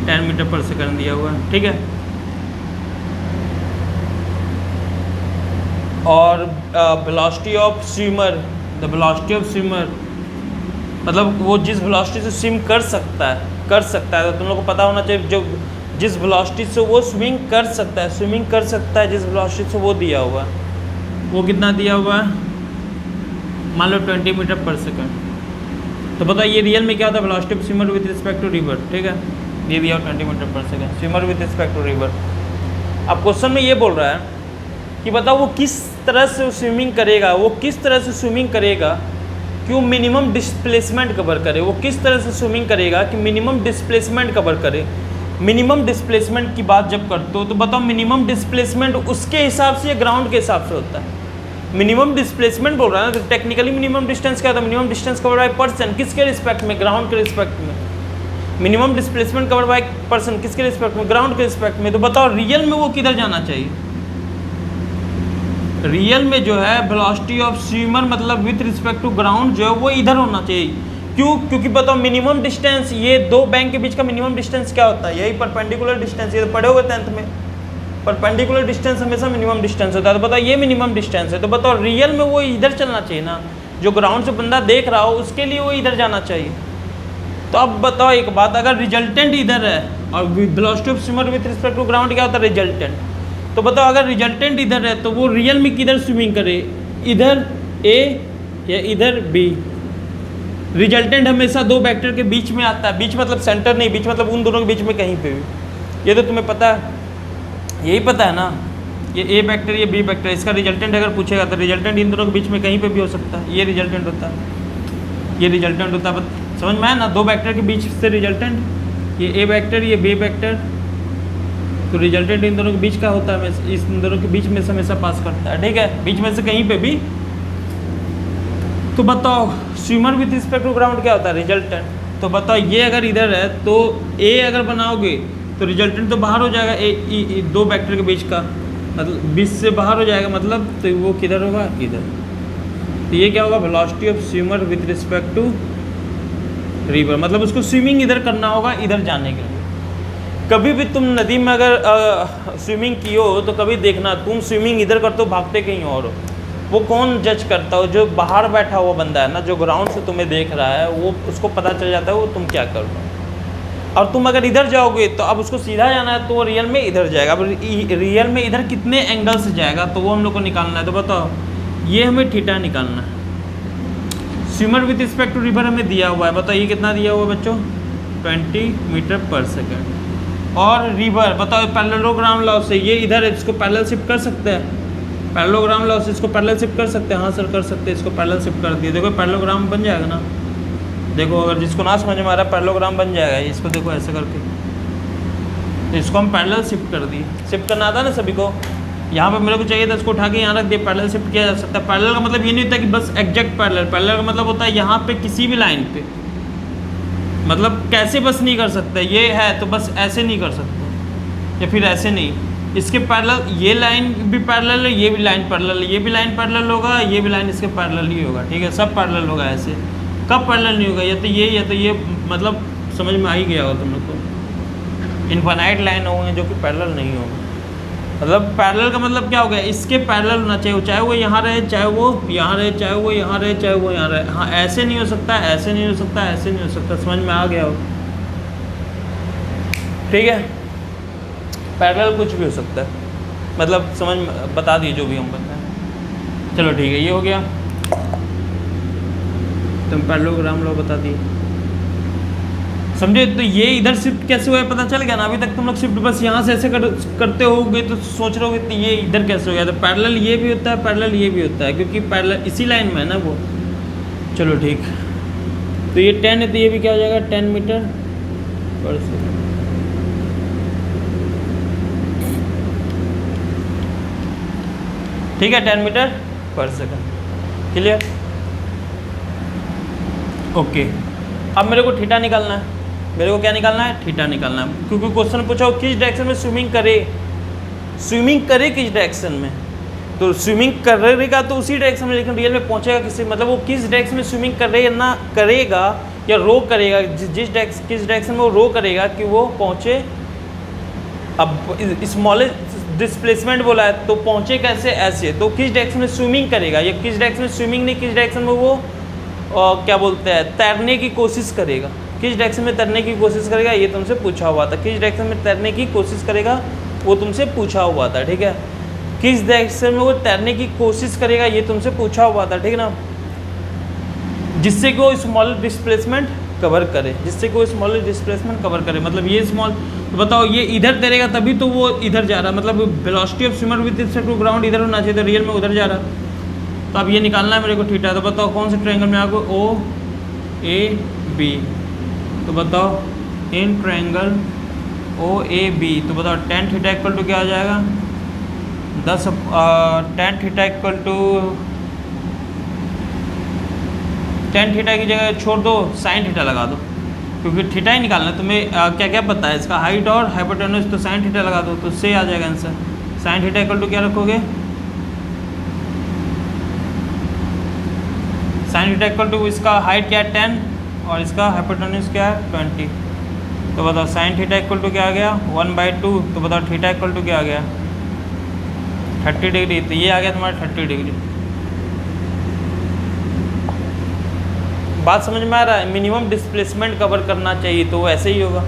10 मीटर पर सेकंड दिया हुआ है, ठीक है। और velocity of swimmer, the velocity of swimmer मतलब वो जिस वेलोसिटी से स्विम कर सकता है तो तुम लोग को पता होना चाहिए जो जिस वेलोसिटी से वो स्विमिंग कर सकता है जिस वेलोसिटी से वो दिया हुआ है, वो कितना दिया हुआ है, मान लो 20 मीटर पर सेकंड। तो बताओ ये रियल में क्या होता है, velocity of swimmer with respect to river, ठीक है। ये दिया 20 metre per second swimmer with respect to river. अब क्वेश्चन में ये बोल रहा है कि बताओ वो किस तरह से स्विमिंग करेगा कि वो मिनिमम डिस्प्लेसमेंट कवर करे। वो किस तरह से स्विमिंग करेगा कि मिनिमम डिस्प्लेसमेंट कवर करे। मिनिमम डिस्प्लेसमेंट की बात जब करते हो तो बताओ मिनिमम डिस्प्लेसमेंट उसके हिसाब से या ग्राउंड के हिसाब से होता है। मिनिमम डिस्प्लेसमेंट बोल रहा है ना, तो टेक्निकली मिनिमम डिस्टेंस क्या होता है, minimum distance cover by person, किसके रिस्पेक्ट में, ग्राउंड के रिस्पेक्ट में। Minimum displacement cover by person किसके रिस्पेक्ट में, ग्राउंड के रिस्पेक्ट में। तो बताओ रियल में वो किधर जाना चाहिए। रियल में जो है वेलोसिटी ऑफ स्विमर मतलब विथ रिस्पेक्ट टू ग्राउंड जो है वो इधर होना चाहिए। क्यों, क्योंकि बताओ मिनिमम डिस्टेंस, ये दो बैंक के बीच का मिनिमम डिस्टेंस क्या होता है, यही परपेंडिकुलर डिस्टेंस। ये तो पढ़े हुए 10th में, परपेंडिकुलर डिस्टेंस हमेशा मिनिमम डिस्टेंस होता है। तो बताओ ये मिनिमम डिस्टेंस है, तो बताओ रियल में वो इधर चलना चाहिए ना, जो ग्राउंड से बंदा देख रहा हो उसके लिए वो इधर जाना चाहिए। तो अब बताओ एक बात, अगर रिजल्टेंट इधर है और velocity of swimmer with respect to ground क्या होता है, रिजल्टेंट। तो बताओ अगर रिजल्टेंट इधर है तो वो रियल में किधर स्विमिंग करे, इधर ए या इधर बी। रिजल्टेंट हमेशा दो वेक्टर के बीच में आता है, बीच मतलब सेंटर नहीं, बीच मतलब उन दोनों के बीच में कहीं पे भी। ये तो तुम्हें पता है, यही पता है ना, ये ए वेक्टर ये बी वेक्टर, इसका रिजल्टेंट अगर पूछेगा तो रिजल्टेंट इन दोनों के बीच में कहीं पे भी हो सकता है। ये रिजल्टेंट होता है, ये रिजल्टेंट होता है, समझ में आया ना, दो वेक्टर के बीच से रिजल्टेंट, ये ए वेक्टर ये बी वेक्टर। तो रिजल्टेंट इन दोनों के बीच का होता है, इस दोनों के बीच में से हमेशा पास करता है, ठीक है, बीच में से कहीं पे भी। तो बताओ swimmer with respect to ground क्या होता है, रिजल्टेंट। तो बताओ ये अगर इधर है तो ए अगर बनाओगे तो रिजल्टेंट तो बाहर हो जाएगा, ए दो वेक्टर के बीच का, मतलब बीच से बाहर हो जाएगा, मतलब तो वो किधर होगा, इधर। तो ये क्या होगा, velocity of swimmer with respect to river, मतलब उसको स्विमिंग इधर करना होगा, इधर जाने के लिए। कभी भी तुम नदी में अगर स्विमिंग की हो तो कभी देखना तुम स्विमिंग इधर करते हो भागते कहीं और हो, वो कौन जज करता हो, जो बाहर बैठा हुआ बंदा है ना, जो ग्राउंड से तुम्हें देख रहा है, वो उसको पता चल जाता है वो तुम क्या कर रहे हो। और तुम अगर इधर जाओगे तो अब उसको सीधा जाना है तो वो रियल में इधर जाएगा। अब रियल में इधर कितने एंगल से जाएगा तो वो हम लोग को निकालना है। तो बताओ ये हमें थीटा निकालना है। Swimmer with respect to river हमें दिया हुआ है, बताओ ये कितना दिया हुआ है बच्चों, 20 मीटर पर सेकेंड। और रिवर बताओ पैरेललोग्राम लॉ से ये इधर है, इसको पैरेलल शिफ्ट कर सकते हैं, पैरेललोग्राम लॉ से इसको पैरेलल शिफ्ट कर सकते हैं। हाँ सर कर सकते हैं, इसको पैरेलल शिफ्ट कर दिए, देखो पैरेललोग्राम बन जाएगा ना। देखो अगर जिसको ना समझ में आ रहा है पैरेललोग्राम बन जाएगा, इसको देखो ऐसे करके, तो इसको हम पैरेलल शिफ्ट कर दिए। शिफ्ट करना आता है ना सभी को, यहाँ पे मेरे को चाहिए था इसको उठा के यहाँ रख दिया, पैरेलल शिफ्ट किया जा सकता है। पैरेलल का मतलब ये नहीं होता कि बस एग्जैक्ट पैरेलल, पैरेलल का मतलब होता है यहाँ पे किसी भी लाइन पे, मतलब कैसे बस नहीं कर सकते, ये है तो बस ऐसे नहीं कर सकते या फिर ऐसे नहीं, इसके पैरेलल ये लाइन भी पैरेलल है, ये भी लाइन पैरेलल है, ये भी लाइन पैरेलल होगा, ये भी लाइन इसके पैरेलल ही होगा, ठीक है, सब पैरेलल होगा। ऐसे कब पैरेलल नहीं होगा, या तो ये मतलब समझ में आ ही गया होगा तुम लोग को। इनफाइनाइट लाइन होंगे जो कि पैरेलल नहीं होगा, मतलब पैरेलल का मतलब क्या हो गया, इसके पैरेलल होना चाहिए, चाहे वो यहाँ रहे, चाहे वो यहाँ रहे, चाहे वो यहाँ रहे, चाहे वो यहाँ रहे। हाँ, ऐसे नहीं हो सकता, ऐसे नहीं हो सकता, ऐसे नहीं हो सकता। समझ में आ गया हो? ठीक है, पैरेलल कुछ भी हो सकता है, मतलब समझ में बता दिए जो भी हम बताएं। चलो ठीक है, ये हो गया, तुम पैरेललोग्राम लो बता दिए, समझे? तो ये इधर शिफ्ट कैसे हुआ है पता चल गया ना। अभी तक तुम लोग शिफ्ट बस यहाँ से ऐसे करते होगे तो सोच रहे होगे ये इधर कैसे हो गया। तो पैरेलल ये भी होता है, पैरेलल ये भी होता है, क्योंकि पैरेलल इसी लाइन में है ना वो। चलो ठीक, तो ये 10 है तो ये भी क्या हो जाएगा 10 मीटर पर सेकंड। ठीक है, 10 metre per second. Clear? Okay, अब मेरे को थीटा निकालना है। मेरे को क्या निकालना है? थीटा निकालना है, क्योंकि क्वेश्चन पूछा हो किस डायरेक्शन में स्विमिंग करे, स्विमिंग करे किस डायरेक्शन में। तो स्विमिंग करेगा तो उसी डायरेक्शन में, लेकिन रियल में पहुंचेगा किसी, मतलब वो किस डायरेक्शन में स्विमिंग करेगा या रो करेगा, किस डायरेक्शन में वो रो करेगा कि वो पहुंचे। अब स्मॉलेस्ट डिस्प्लेसमेंट बोला है तो पहुंचे कैसे? ऐसे। तो किस डायरेक्शन में स्विमिंग करेगा, या किस डायरेक्शन में स्विमिंग नहीं, किस डायरेक्शन में वो क्या बोलते हैं तैरने की कोशिश करेगा, किस डायरेक्शन में तैरने की कोशिश करेगा, ये तुमसे पूछा हुआ था। किस डायरेक्शन में तैरने की कोशिश करेगा वो तुमसे पूछा हुआ था, ठीक है। किस डायरेक्शन में वो तैरने की कोशिश करेगा ये तुमसे पूछा हुआ था, ठीक है ना, जिससे कि वो स्मॉल डिस्प्लेसमेंट कवर करे, जिससे कि वो स्मॉल डिस्प्लेसमेंट कवर करे। मतलब ये स्मॉल, तो बताओ ये इधर तैरेगा तभी तो वो इधर जा रहा है, मतलब velocity of swimmer with respect to ground इधर होना चाहिए, तो रियल में उधर जा रहा है। तो अब ये निकालना है मेरे को थीटा। तो बताओ कौन से ट्रायंगल में आपको ओ ए बी, तो बताओ in triangle O A B, तो बताओ tan थीटा इक्वल टू क्या आ जाएगा 10 tan theta equal to, tan theta की जगह छोड़ दो sin थीटा लगा दो, क्योंकि थीटा ही निकालना है तुम्हें। क्या क्या पता है इसका, हाइट और हाइपोटेनस, तो sin थीटा लगा दो तो से आ जाएगा answer. sin theta equal to क्या रखोगे, sin थीटा इक्वल टू इसका हाइट क्या है 10 और इसका हाइपोटेनस क्या है 20, तो बताओ sin थीटा इक्वल टू क्या आ गया 1/2, तो बताओ थीटा इक्वल टू क्या आ गया 30 डिग्री, तो ये आ गया तुम्हारा 30 डिग्री। बात समझ में आ रहा है? मिनिमम डिस्प्लेसमेंट कवर करना चाहिए तो वो ऐसे ही होगा।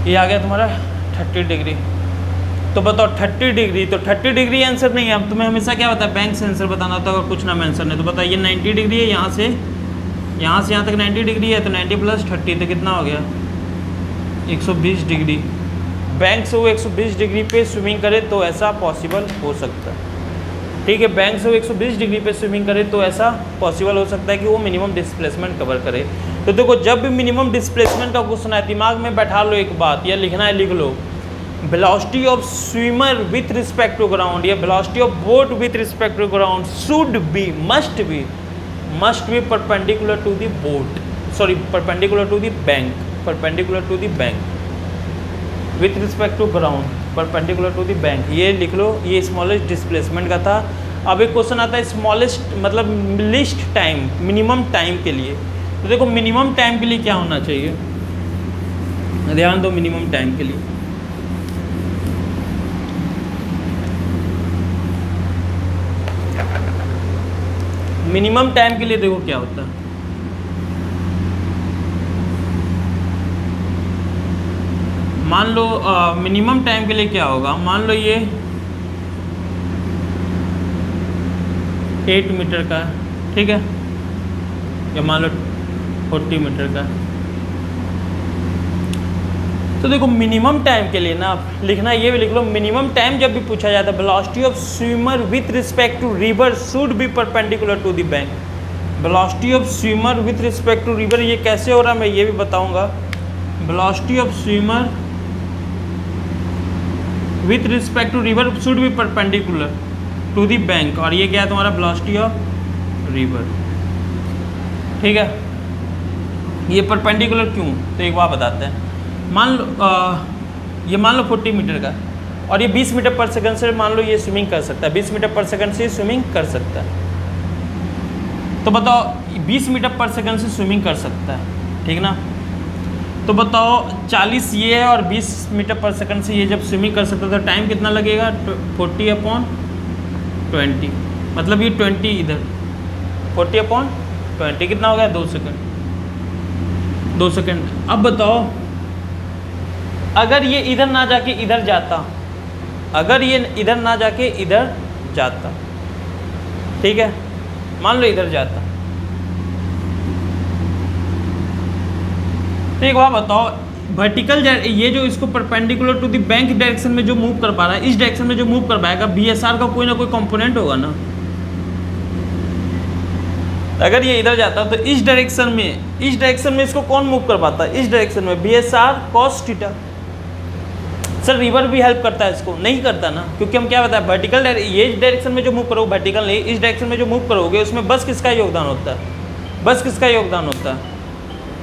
ये आ गया तुम्हारा 30 डिग्री, तो बताओ 30 डिग्री, तो 30 डिग्री आंसर नहीं है। अब तुम्हें हमेशा क्या होता है बैंक से आंसर बताना होता है, अगर कुछ नाम आंसर नहीं। तो बताओ ये 90 डिग्री है, यहाँ से यहाँ तक 90 डिग्री है, तो 90 + 30 तो कितना हो गया 120 डिग्री। बैंक से वो 120 डिग्री पे स्विमिंग करे तो ऐसा पॉसिबल हो सकता है, ठीक है। बैंक से वो 120 डिग्री पे स्विमिंग करे तो ऐसा पॉसिबल हो सकता है कि वो मिनिमम डिस्प्लेसमेंट कवर करे। तो देखो जब भी मिनिमम डिस्प्लेसमेंट का क्वेश्चन है, दिमाग में बैठा लो एक बात, या लिखना है लिख लो, velocity of swimmer with respect to ground या velocity of boat with respect to ground should be, must be perpendicular to the boat, sorry perpendicular to the bank, perpendicular to the bank with respect to ground, perpendicular to the bank. ये लिख लो, ये smallest displacement का था। अब एक question आता है smallest मतलब लिस्ट टाइम, मिनिमम टाइम के लिए। तो देखो मिनिमम टाइम के लिए क्या होना चाहिए, ध्यान दो मिनिमम टाइम के लिए। मिनिमम टाइम के लिए देखो क्या होता है, मान लो मिनिमम टाइम के लिए क्या होगा, मान लो ये 8 मीटर का, ठीक है, या मान लो 40 मीटर का। तो देखो मिनिमम टाइम के लिए ना लिखना, ये भी लिख लो, मिनिमम टाइम जब भी पूछा जाता है velocity of swimmer with respect to river should be perpendicular to the bank. Velocity of swimmer with respect to river ये कैसे हो रहा है मैं ये भी बताऊंगा। Velocity of swimmer with respect to river should be perpendicular to the bank, और ये क्या है तुम्हारा वेलोसिटी ऑफ रिवर, ठीक है। ये परपेंडिकुलर क्यों, तो एक बात बताते हैं। मान लो ये मान लो 40 मीटर का, और ये 20 मीटर पर सेकंड से मान लो ये स्विमिंग कर सकता है, 20 मीटर पर सेकंड से स्विमिंग कर सकता है। तो बताओ 20 मीटर पर सेकंड से स्विमिंग कर सकता है, ठीक ना। तो बताओ 40 ये है और 20 मीटर पर सेकंड से ये जब स्विमिंग कर सकता तो टाइम कितना लगेगा? 40/20, मतलब ये 20 इधर, 40/20 कितना हो गया? 2 सेकंड, 2 सेकंड। अब बताओ अगर ये इधर ना जाके इधर जाता, अगर ये इधर ना जाके इधर जाता, ठीक है, मान लो इधर जाता, तो एक बात बताओ, वर्टिकल ये जो इसको perpendicular to the bank direction में जो मूव कर पा रहा है, इस डायरेक्शन में जो मूव कर पाएगा, बीएसआर का कोई ना कोई कंपोनेंट होगा ना। अगर ये इधर जाता तो इस डायरेक्शन में इसको कौन मूव कर पाता है? इस डायरेक्शन में BSR cos theta. Sir river भी हेल्प करता है इसको? नहीं करता ना, क्योंकि हम क्या बताया, वर्टिकल ये डायरेक्शन में जो मूव करोगे, वर्टिकल नहीं, इस डायरेक्शन में जो मूव करोगे उसमें बस किसका योगदान होता है? बस किसका योगदान होता है?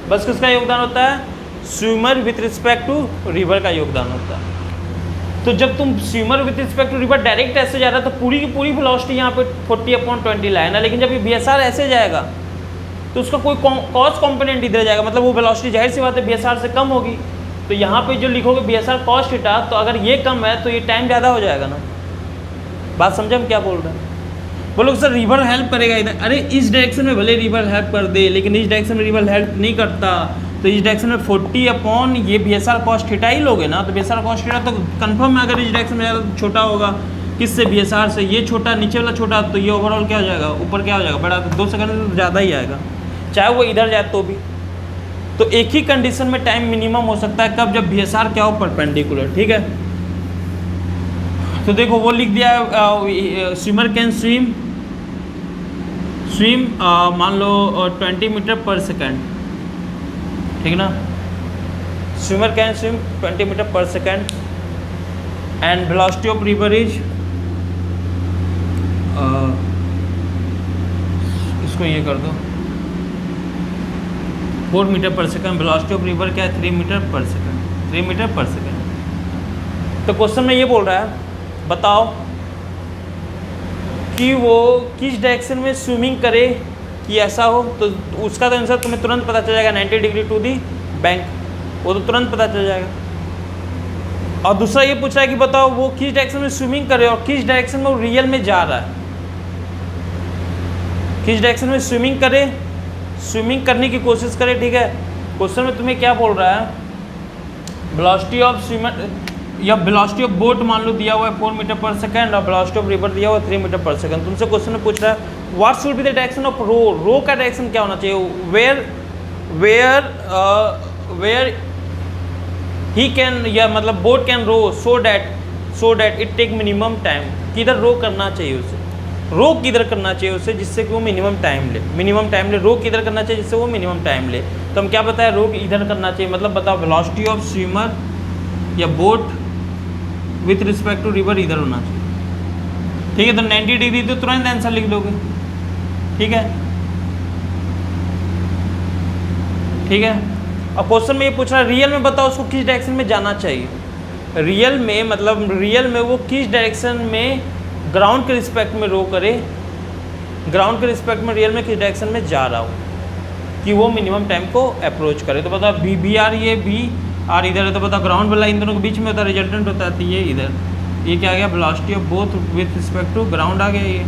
बस किसका योगदान होता है? Swimmer with respect to river का योगदान होता है। तो जब तुम swimmer with respect to river direct ऐसे जा रहा है तो पूरी की पूरी वेलोसिटी यहाँ पे 40/20 लाए ना, लेकिन जब ये बीएसआर ऐसे जाएगा तो उसका कोई कॉस कंपोनेंट इधर जाएगा, मतलब वो वेलोसिटी जाहिर सी बात है बीएसआर से कम होगी। तो यहाँ पे जो लिखोगे बीएसआर कॉस थीटा, तो अगर ये कम है तो ये टाइम ज़्यादा हो जाएगा ना। बात समझे हम क्या बोल रहे हैं? बोलो सर रिवर हेल्प करेगा इधर, अरे इस डायरेक्शन में भले रिवर हेल्प कर दे, लेकिन इस डायरेक्शन में रिवर हेल्प नहीं करता। तो इस डायरेक्शन में 40/ ये बीएसआर कॉस थीटा ही लोगे ना, तो बीएसआर कॉस थीटा तो कंफर्म है, अगर इस डायरेक्शन में ज़्यादा छोटा होगा किससे? बीएसआर से। ये छोटा, नीचे वाला छोटा, तो ये ओवरऑल क्या हो जाएगा? ऊपर क्या हो जाएगा? बड़ा। 2 सेकंड ज़्यादा ही आएगा, चाहे वो इधर जाए तो भी। तो एक ही कंडीशन में टाइम मिनिमम हो सकता है, कब? जब बीएसआर क्या हो? परपेंडिकुलर, ठीक है। तो देखो वो लिख दिया, स्विमर कैन स्विम मान लो 20 मीटर पर सेकेंड, ठीक ना। Swimmer can swim 20 metre per second and velocity of river is, इसको ये कर दो 4 metre per second. Velocity of river क्या है? 3 meter per second, 3 meter per second. तो क्वेश्चन में ये बोल रहा है, बताओ कि वो किस डायरेक्शन में स्विमिंग करे कि ऐसा हो। तो उसका तो आंसर तुम्हें तुरंत पता चल जाएगा, 90 डिग्री टू दी बैंक, वो तो तुरंत पता चल जाएगा। और दूसरा ये पूछ रहा है कि बताओ वो किस डायरेक्शन में स्विमिंग करे और किस डायरेक्शन में वो रियल में जा रहा है। किस डायरेक्शन में स्विमिंग करे, स्विमिंग करने की कोशिश करे, ठीक है। क्वेश्चन में तुम्हें क्या बोल रहा है? वेलोसिटी ऑफ स्विमर या वेलोसिटी ऑफ बोट मान लो दिया हुआ है 4 मीटर पर सेकंड और वेलोसिटी ऑफ रिवर दिया हुआ है 3 मीटर पर सेकंड। तुमसे क्वेश्चन में पूछ रहा है what should be the direction of row. Row का डायरेक्शन क्या होना चाहिए? वेयर ही कैन, या मतलब boat can row so that it take minimum time. किधर रो करना चाहिए उसे? रो किधर करना चाहिए उसे जिससे कि वो मिनिमम टाइम ले, मिनिमम टाइम ले। रो किधर करना चाहिए जिससे वो मिनिमम टाइम ले। तो हम क्या बताया? रो इधर करना चाहिए, मतलब बताओ वेलोसिटी ऑफ स्विमर या boat with respect to river इधर होना चाहिए, ठीक है। तो 90 डिग्री तो तुरंत आंसर लिख लोगे, ठीक है, ठीक है। अब क्वेश्चन में ये पूछ रहा है रियल में बताओ उसको किस डायरेक्शन में जाना चाहिए। रियल में मतलब रियल में वो किस डायरेक्शन में ग्राउंड के रिस्पेक्ट में रो करे, ग्राउंड के रिस्पेक्ट में रियल में किस डायरेक्शन में जा रहा हो कि वो मिनिमम टाइम को अप्रोच करे। तो बताओ बी आर, ये बी आर इधर है, तो बताओ ग्राउंड वाला इन दोनों के बीच में होता है, रिजल्टेंट होता है, तो ये इधर, ये क्या आ गया? Velocity of both with respect to ground आ गया ये,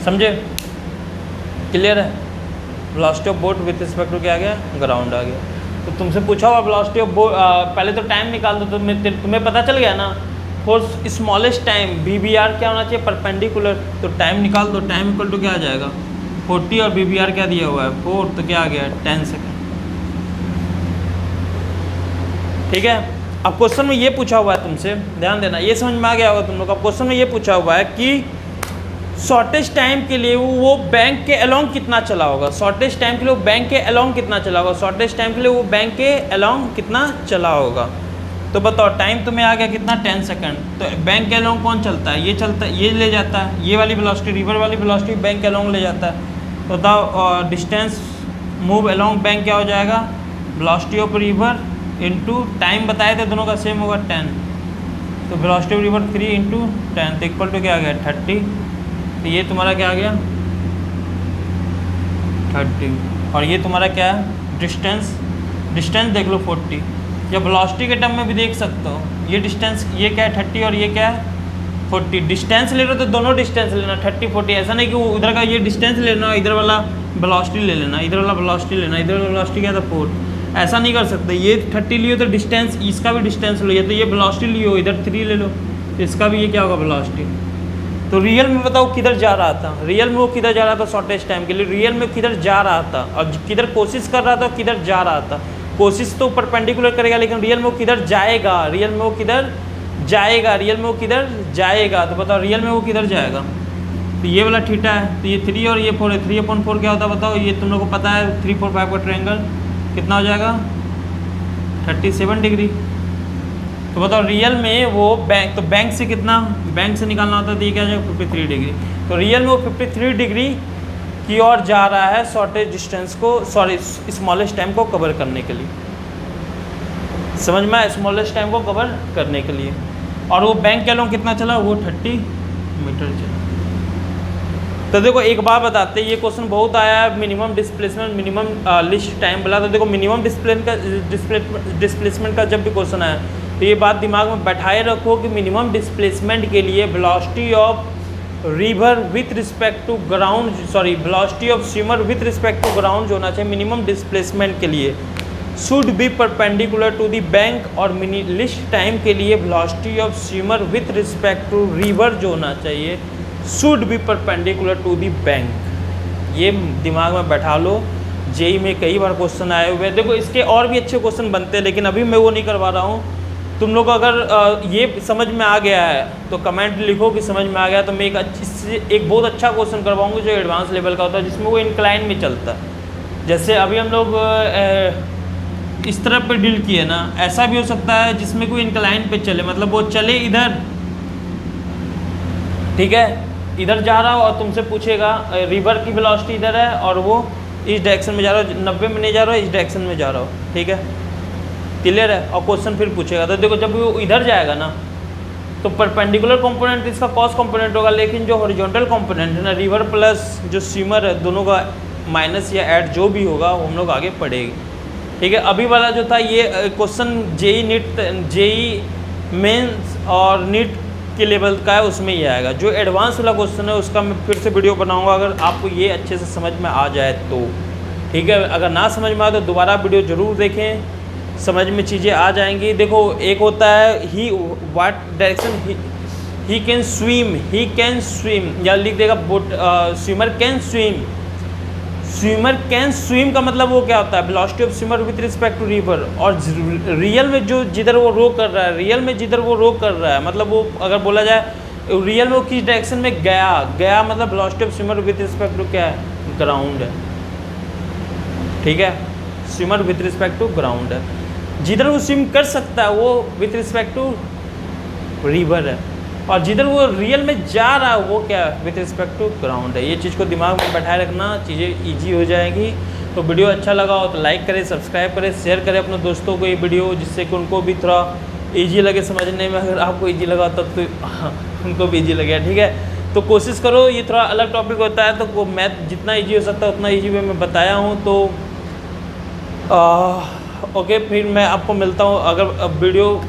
समझे? क्लियर है? Velocity of boat with respect to क्या आ गया? ग्राउंड आ गया। तो तुमसे पूछा हुआ वेलोसिटी ऑफ बोट, पहले तो टाइम निकाल दो, तो तुम्हें पता चल गया ना। फॉर स्मॉलेस्ट टाइम BBR क्या होना चाहिए? परपेंडिकुलर। तो टाइम निकाल दो, टाइम इक्वल टू क्या आ जाएगा? 40 और BBR क्या दिया हुआ है? 4, तो क्या आ गया? 10 सेकेंड, ठीक है। अब क्वेश्चन में ये पूछा हुआ है तुमसे, ध्यान देना, ये समझ में आ गया होगा तुम लोग। अब क्वेश्चन में ये पूछा हुआ है कि शॉर्टेस्ट टाइम के लिए वो बैंक के अलोंग कितना चला होगा। शॉर्टेस्ट टाइम के लिए वो बैंक के अलोंग कितना चला होगा। शॉर्टेस्ट टाइम के लिए वो बैंक के अलोंग कितना चला होगा। तो बताओ टाइम तुम्हें आ गया कितना? 10 सेकंड। तो बैंक के अलोंग कौन चलता है? ये चलता है, ये ले जाता है, ये वाली वेलोसिटी, रिवर वाली वेलोसिटी बैंक के अलोंग ले जाता है। तो बताओ डिस्टेंस मूव अलोंग बैंक क्या हो जाएगा? Velocity of river into time बताए थे दोनों का सेम होगा 10, तो वेलोसिटी ऑफ रिवर 3 इंटू 10 तो इक्वल टू क्या आ गया? 30। तो ये तुम्हारा क्या आ गया? 30 और ये तुम्हारा क्या है डिस्टेंस, डिस्टेंस देख लो 40, या वेलोसिटी के टर्म में भी देख सकते हो, ये डिस्टेंस ये क्या है 30 और ये क्या है 40। डिस्टेंस ले रहे हो तो दोनों डिस्टेंस लेना 30 40, ऐसा नहीं कि वो उधर का ये डिस्टेंस लेना इधर वाला वेलोसिटी ले लेना, इधर वाला वेलोसिटी लेना, इधर वाला वेलोसिटी क्या था 4, ऐसा नहीं कर सकते। ये 30 लियो तो डिस्टेंस इसका भी डिस्टेंस लो, या तो ये वेलोसिटी लियो इधर 3 ले लो, इसका भी ये क्या होगा वेलोसिटी। तो रियल में बताओ किधर जा रहा था, रियल में वो किधर जा रहा था शॉर्टेस्ट टाइम के लिए, रियल में किधर जा रहा था और किधर कोशिश कर रहा था और किधर जा रहा था। कोशिश तो परपेंडिकुलर करेगा लेकिन रियल में वो किधर जाएगा, रियल में वो किधर जाएगा, रियल में वो किधर जाएगा। तो बताओ रियल में वो किधर जाएगा। तो ये वाला थीटा है, तो ये 3 और ये 4 है, 3/4 क्या होता है बताओ, ये तुम लोग को पता है 3 4 5 का ट्रायंगल कितना हो जाएगा 37 डिग्री। तो बताओ रियल में वो बैंक, तो बैंक से कितना, बैंक से निकालना होता है तो ये क्या हो जाएगा 53 डिग्री। तो रियल में वो 53 डिग्री की ओर जा रहा है शॉर्टेज डिस्टेंस को, सॉरी स्मॉलेस्ट टाइम को कवर करने के लिए। समझ में आया, स्मॉलेस्ट टाइम को कवर करने के लिए। और वो बैंक क्या लोग कितना चला, वो 30 मीटर चला। तो देखो एक बात बताते हैं, ये क्वेश्चन बहुत आया है, minimum displacement minimum list time बोला। तो देखो मिनिमम डिस्प्लेसमेंट का जब भी क्वेश्चन आया तो ये बात दिमाग में बैठाए रखो कि मिनिमम डिस्प्लेसमेंट के लिए velocity of river with respect to ground, sorry velocity of swimmer with respect to ground जो होना चाहिए मिनिमम डिस्प्लेसमेंट के लिए should be perpendicular to the bank, और मिनी लिस्ट टाइम के लिए velocity of swimmer with respect to river जो होना चाहिए should be perpendicular to the bank. ये दिमाग में बैठा लो, जेई में कई बार क्वेश्चन आए हुए हैं। देखो इसके और भी अच्छे क्वेश्चन बनते हैं लेकिन अभी मैं वो नहीं करवा रहा हूँ। तुम लोग अगर ये समझ में आ गया है तो कमेंट लिखो कि समझ में आ गया, तो मैं एक बहुत अच्छा क्वेश्चन करवाऊंगा जो एडवांस लेवल का होता है जिसमें वो इंक्लाइन में चलता है। जैसे अभी हम लोग इस तरफ पे डील किए ना, ऐसा भी हो सकता है जिसमें कोई इंक्लाइन पे चले, मतलब वो चले इधर, ठीक है, इधर जा रहा हो और तुमसे पूछेगा रिवर की वेलोसिटी इधर है और वो इस डायरेक्शन में जा रहा हो, 90 में नहीं जा रहा हो, इस डायरेक्शन में जा रहा हो, ठीक है, क्लियर है। और क्वेश्चन फिर पूछेगा तो देखो जब वो इधर जाएगा ना तो परपेंडिकुलर कंपोनेंट इसका कॉस कंपोनेंट होगा, लेकिन जो हॉरिजॉन्टल कंपोनेंट है ना रिवर प्लस जो स्विमर है दोनों का माइनस या ऐड जो भी होगा वो हम लोग आगे पढ़ेंगे, ठीक है। अभी वाला जो था ये question JEE NEET, JEE Mains और नीट के लेवल का है, उसमें ये आएगा। जो एडवांस वाला क्वेश्चन है उसका मैं फिर से वीडियो बनाऊंगा अगर आपको ये अच्छे से समझ में आ जाए तो, ठीक है। अगर ना समझ में आए तो दोबारा वीडियो ज़रूर देखें, समझ में चीज़ें आ जाएंगी। देखो एक होता है ही what direction he can swim, he can swim, या लिख देगा boat swimmer can swim, swimmer can swim का मतलब वो क्या होता है velocity of swimmer with respect to river. और रियल में जो जिधर वो रो कर रहा है, रियल में जिधर वो रो कर रहा है मतलब वो अगर बोला जाए रियल में वो किस डायरेक्शन में गया मतलब velocity of swimmer with respect to क्या है ग्राउंड है, ठीक है, swimmer with respect to ground है। जिधर वो स्विम कर सकता है वो विथ रिस्पेक्ट टू रिवर है, और जिधर वो रियल में जा रहा है वो क्या है विथ रिस्पेक्ट टू ग्राउंड है। ये चीज़ को दिमाग में बैठाए रखना, चीज़ें ईजी हो जाएगी। तो वीडियो अच्छा लगा हो तो लाइक करें, सब्सक्राइब करें, शेयर करें अपने दोस्तों को ये वीडियो, जिससे कि उनको भी थोड़ा ईजी लगे समझने में। अगर आपको ईजी लगा तब तो उनको भी ईजी लगे, ठीक है। तो कोशिश करो, ये थोड़ा अलग टॉपिक होता है तो वो मैथ जितना ईजी हो सकता है उतना ईजी वे में बताया हूँ। तो ओके, फिर मैं आपको मिलता हूँ। अगर वीडियो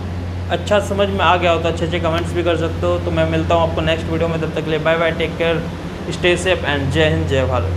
अच्छा समझ में आ गया हो तो अच्छे अच्छे कमेंट्स भी कर सकते हो। तो मैं मिलता हूँ आपको नेक्स्ट वीडियो में, तब तक के लिए bye bye, take care, stay safe and जय हिंद, जय भारत।